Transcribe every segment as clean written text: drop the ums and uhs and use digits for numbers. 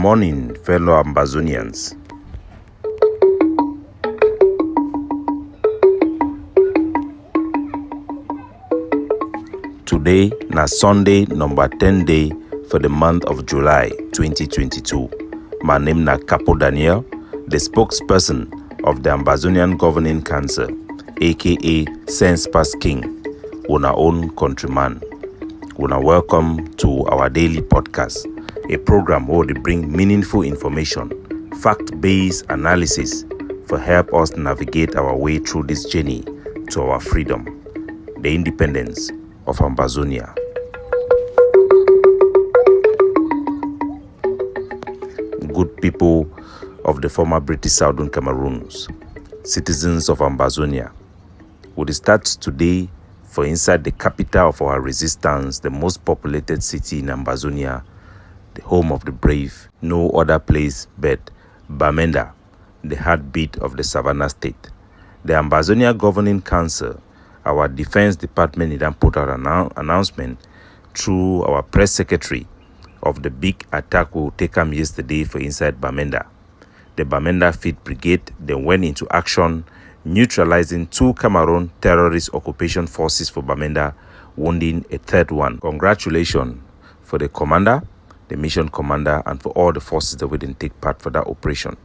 morning, fellow Ambazonians. Today na Sunday number 10 day for the month of July 2022. My name na Capo Daniel, the spokesperson of the Ambazonian Governing Council, aka Sense Pass King, una own countryman. Una welcome to our daily podcast, a program where they bring meaningful information, fact-based analysis for help us navigate our way through this journey to our freedom, the independence of Ambazonia. Good people of the former British Southern Cameroons, citizens of Ambazonia, we start today for inside the capital of our resistance, the most populated city in Ambazonia, the home of the brave, no other place but Bamenda, the heartbeat of the Savannah state. The Ambazonia Governing Council, our defense department, then put out an announcement through our press secretary of the big attack we take them yesterday for inside Bamenda. The Bamenda Field Brigade then went into action, neutralizing 2 Cameroon terrorist occupation forces for Bamenda, wounding a third one. Congratulations for the commander, the mission commander, and for all the forces that didn't take part for that operation.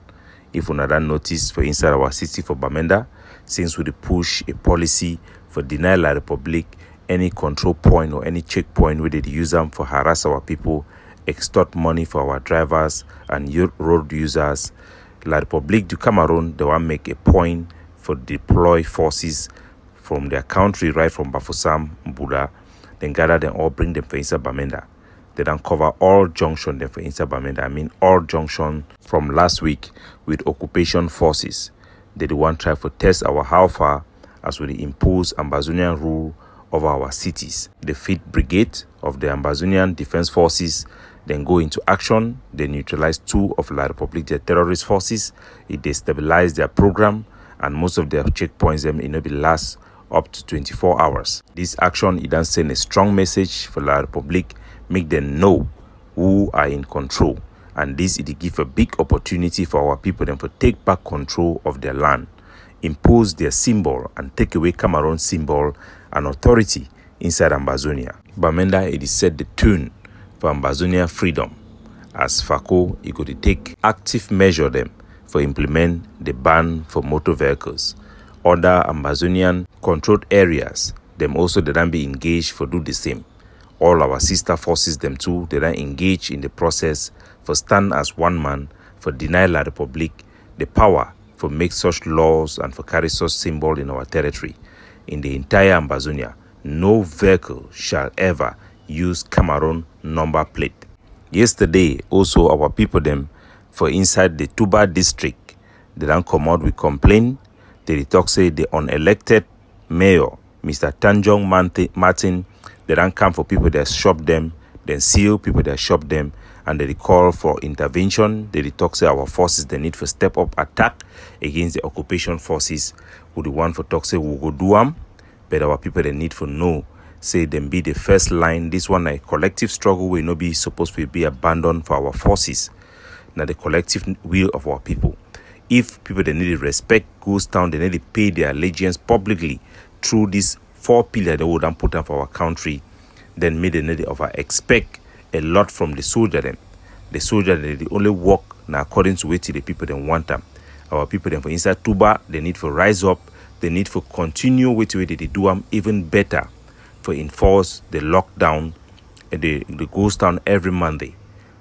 If we don't notice for inside our city for Bamenda, since we push a policy for deny La Republic any control point or any checkpoint where they use them for harass our people, extort money for our drivers and road users, La Republic du Cameroon, they want to make a point for deploy forces from their country, right from Bafoussam, Buda, then gather them all, bring them for inside Bamenda. They don't cover all junction them for inside Bamenda. I mean all junction from last week with occupation forces. They want to try to test our how far as we impose Ambazonian rule over our cities. The 5th Brigade of the Ambazonian Defense Forces then go into action. They neutralize 2 of La Republic, their terrorist forces. It destabilize their program, and most of their checkpoints them it be last up to 24 hours. This action it then send a strong message for La Republic, make them know who are in control, and this it give a big opportunity for our people then to take back control of their land, impose their symbol and take away Cameroon's symbol and authority inside Ambazonia. Bamenda it is set the tune for Ambazonia freedom, as FACO it could take active measure them for implement the ban for motor vehicles. Other Ambazonian controlled areas them also they don't be engaged for do the same. All our sister forces them too they don't engage in the process for stand as one man for deny La Republic the power for make such laws and for carry such symbol in our territory. In the entire Ambazonia, no vehicle shall ever use Cameroon number plate. Yesterday, also our people them for inside the Tuba district, they don't come out with complaint. They talk say the unelected mayor, Mr. Tanjong Martin, they don't come for people that shop them, then seal people that shop them, and they call for intervention. They talk say our forces they need for step up attack against the occupation forces. Who the one for talk say we go do them, but our people they need for know say them be the first line. This one a collective struggle will not be supposed to be abandoned for our forces. Now the collective will of our people. If people they need respect goes down, they need to pay their allegiance publicly through these 4 pillars they would put down for our country, then may they need to expect a lot from the soldier them. The soldier they only work now according to what the people they want them. Our people them for inside Tuba, they need to rise up, they need to continue with the way they do them even better for enforce the lockdown and the goes down every Monday.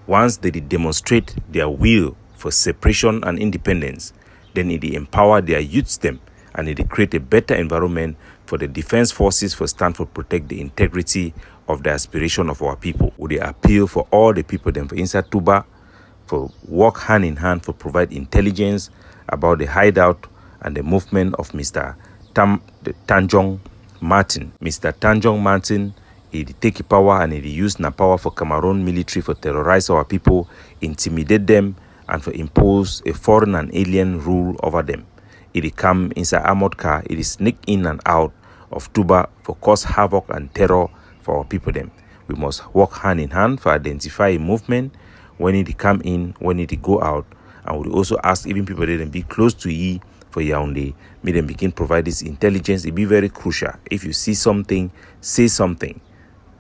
Once they demonstrate their will for separation and independence, then it empower their youths them and it create a better environment for the defense forces for stand for protect the integrity of the aspiration of our people. Would they appeal for all the people them for inside Tuba for work hand in hand for provide intelligence about the hideout and the movement of Mr. Tanjong Martin. Mr. Tanjong Martin, he take power and he use na power for Cameroon military for terrorize our people, intimidate them, and for impose a foreign and alien rule over them. It come inside armored car, it is sneak in and out of Tuba for cause havoc and terror for our people them. We must work hand in hand for identify a movement when it come in, when it go out. And we also ask even people that be close to ye for Yaoundé, may them begin provide this intelligence. It be very crucial. If you see something, say something.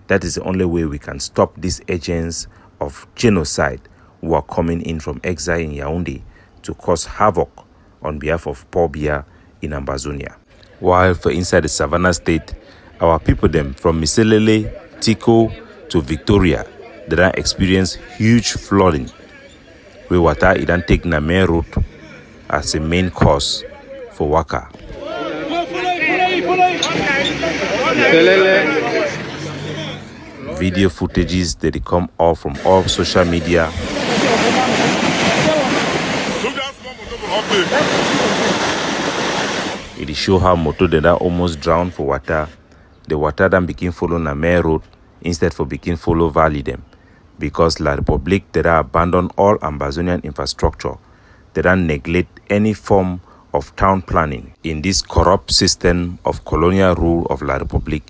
That is the only way we can stop these agents of genocide who are coming in from exile in Yaoundé to cause havoc on behalf of poor Bia in Ambazonia. While for inside the Savannah State, our people them from Miselele, Tiko to Victoria, they don't experience huge flooding. Where water it don't take na main road as a main cause for Waka. Video footages that they come off from all social media. It show how motor that are almost drowned for water. The water then begin follow na main road instead for begin follow valley them. Because La Republique they abandon all Ambazonian infrastructure. They don't neglect any form of town planning. In this corrupt system of colonial rule of La Republique,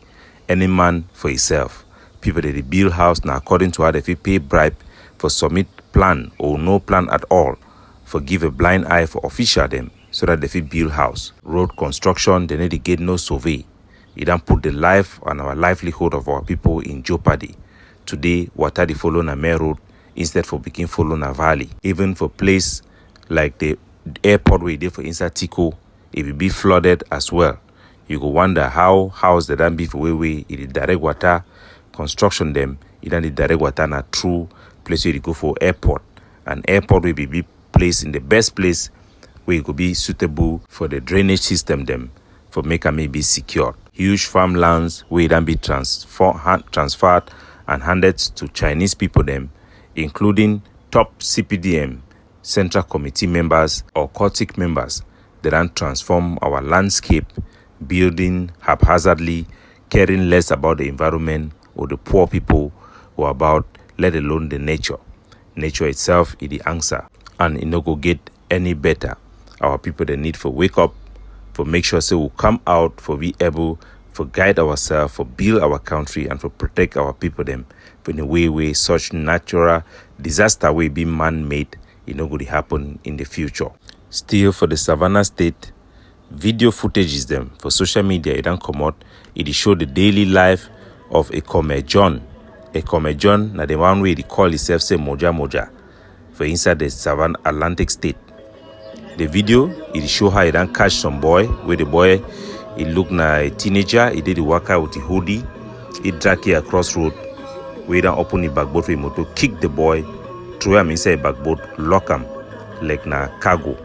any man for himself. People that they build house now according to how they pay bribe for submit plan or no plan at all, for give a blind eye for official them so that they build house. Road construction, they need to get no survey. It don't put the life and our livelihood of our people in jeopardy. Today, water they follow na main road instead for begin follow na valley. Even for place like the airport where they for inside Tiko, it will be flooded as well. You go wonder how house that don't be for way it direct water construction them. It don't direct water na true place where you go for airport. An airport will be placed in the best place where it could be suitable for the drainage system them for make a maybe secure. Huge farmlands where it don't be transferred and handed to Chinese people them, including top CPDM, Central Committee members or cultic members that don't transform our landscape, building haphazardly, caring less about the environment or the poor people or about, let alone the nature. Nature itself is the answer, and it no go get any better. Our people they need for wake up, for make sure so we come out, for be able for guide ourselves, for build our country, and for protect our people them. For in a way such natural disaster will be man-made, it no going to happen in the future. Still for the Savannah State, video footage is them for social media. It don't come out. It show the daily life of Ikome John. Ikome John, now the one way they call himself say Moja for inside the Savannah Atlantic State. The video it show how he don't catch some boy where the boy he look na a teenager. He did the workout with the hoodie. He drag here across road. We don't open the backboard for him to kick the boy, throw him inside the backboard, lock him like na cargo.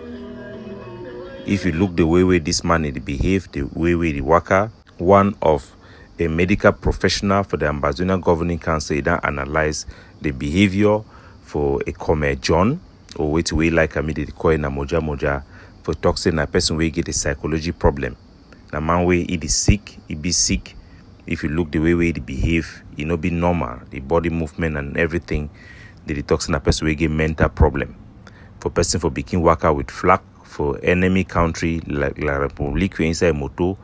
If you look the way this man he behave, the way the worker, one of a medical professional for the Ambazonia Governing Council, he don't analyze the behavior for Ikome John, or wait way like I made it call na Moja for toxin a person will get a psychology problem. Na man way he is sick, he be sick. If you look the way they behave, it no be normal. The body movement and everything, the toxin a person will get mental problem. For person for begin worker with flag for enemy country like La Republique inside moto,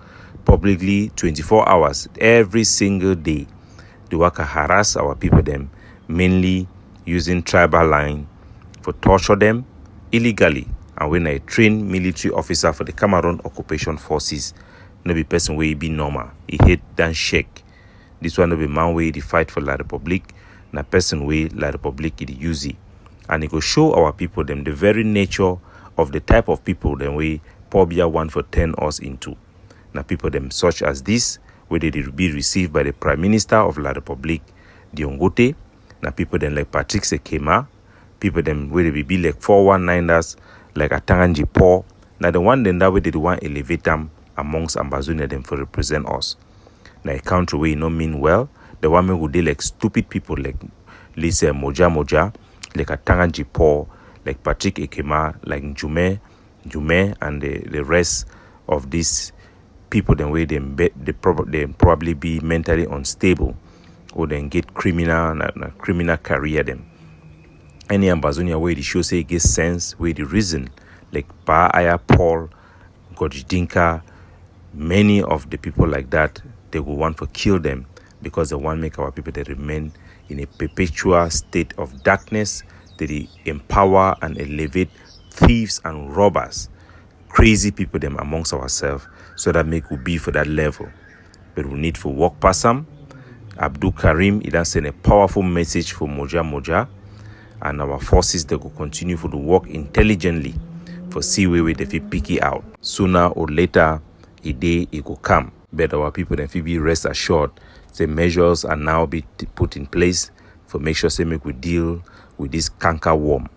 publicly 24 hours every single day. The worker harass our people them, mainly using tribal line for torture them illegally. And when I train military officer for the Cameroon occupation forces, no be person way be normal. He hate than shake. This one no be man way the fight for La Republique, na person way La Republique it use it. And it go show our people them the very nature of the type of people them way Pobia want for turn us into. Na people them such as this, where they be received by the Prime Minister of La Republique, Diongote. Na people them like Patrick Sekema, people them where they be like 419ers, like Atanganji Paul. Now the one then that way they want elevate them amongst Ambazonia them for represent us. Now a country where you no mean well, the one who they like stupid people like Lisa Moja, like Atanganji Paul, like Patrick Ekema, like Jume, and the rest of these people then way they probably be mentally unstable or then get criminal career them. Any Ambazonia where the show say it gets sense, where the reason like Pa Aya Paul, Godjidinka, many of the people like that, they will want to kill them because they want to make our people that remain in a perpetual state of darkness, they empower and elevate thieves and robbers, crazy people them amongst ourselves, so that make we be for that level. But we need for work pass them. Abdul Karim, he done send a powerful message for Moja, and our forces they will continue for the work intelligently for see where they fit pick it out. Sooner or later, a day it will come. But our people then be rest assured, the measures are now be put in place for make sure say make we deal with this canker worm.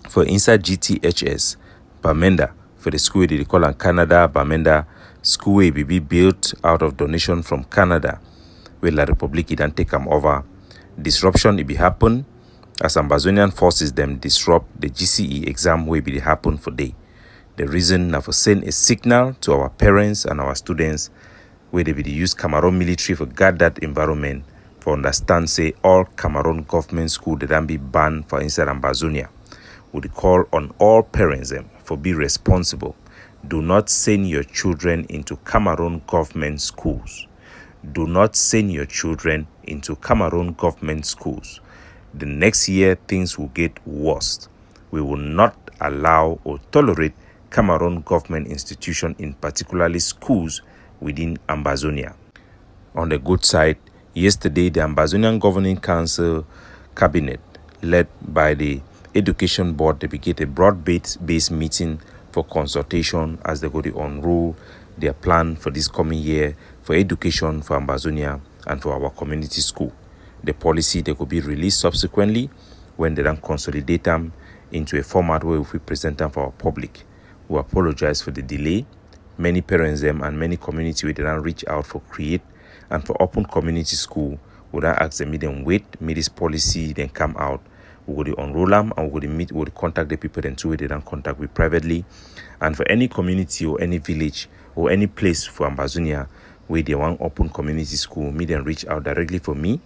For inside GTHS, Bamenda, for the school they call in Canada, Bamenda school will be built out of donation from Canada, where La Republic it then take them over. Disruption it be happen as Ambazonian forces them disrupt the GCE exam will be happen for day. The reason now for send a signal to our parents and our students where they will use Cameroon military for guard that environment for understand say all Cameroon government school they don't be banned for inside Ambazonia. Would call on all parents them for be responsible. Do not send your children into Cameroon government schools. Do not send your children into Cameroon government schools. The next year things will get worse. We will not allow or tolerate Cameroon government institution, in particularly schools within Ambazonia. On the good side, yesterday the Ambazonian Governing Council cabinet, led by the Education Board, they began a broad-based meeting for consultation as they go to unroll their plan for this coming year for education for Ambazonia and for our community school. The policy they could be released subsequently when they then consolidate them into a format where we present them for our public. We apologize for the delay. Many parents them and many community we didn't reach out for create and for open community school. We then ask them wait, this policy then come out. We will unroll them and we will contact the people then too they then contact with privately. And for any community or any village or any place for Ambazonia where they want open community school, me then reach out directly for me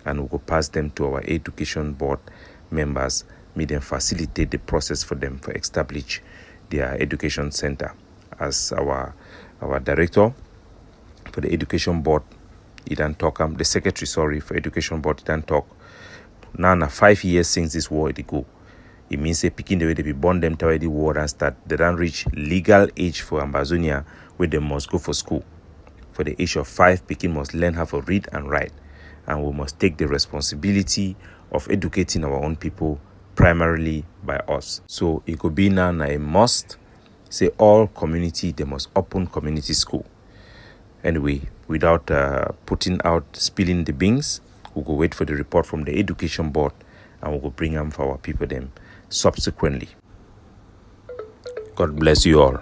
and we will pass them to our education board members. Me then facilitate the process for them for establish their education center. As our director for the education board, he done talk. The secretary, for education board, he done talk. Now 5 years since this war it go. It means they picking the way they be born them to the war and start. They don't reach legal age for Ambazonia where they must go for school. For the age of 5, Pekin must learn how to read and write, and we must take the responsibility of educating our own people primarily by us. So it could be now a must. Say all community they must open community school. Anyway, without spilling the beans, we'll go wait for the report from the education board and we'll go bring them for our people them subsequently. God bless you all.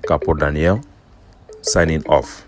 Capo Daniel signing off.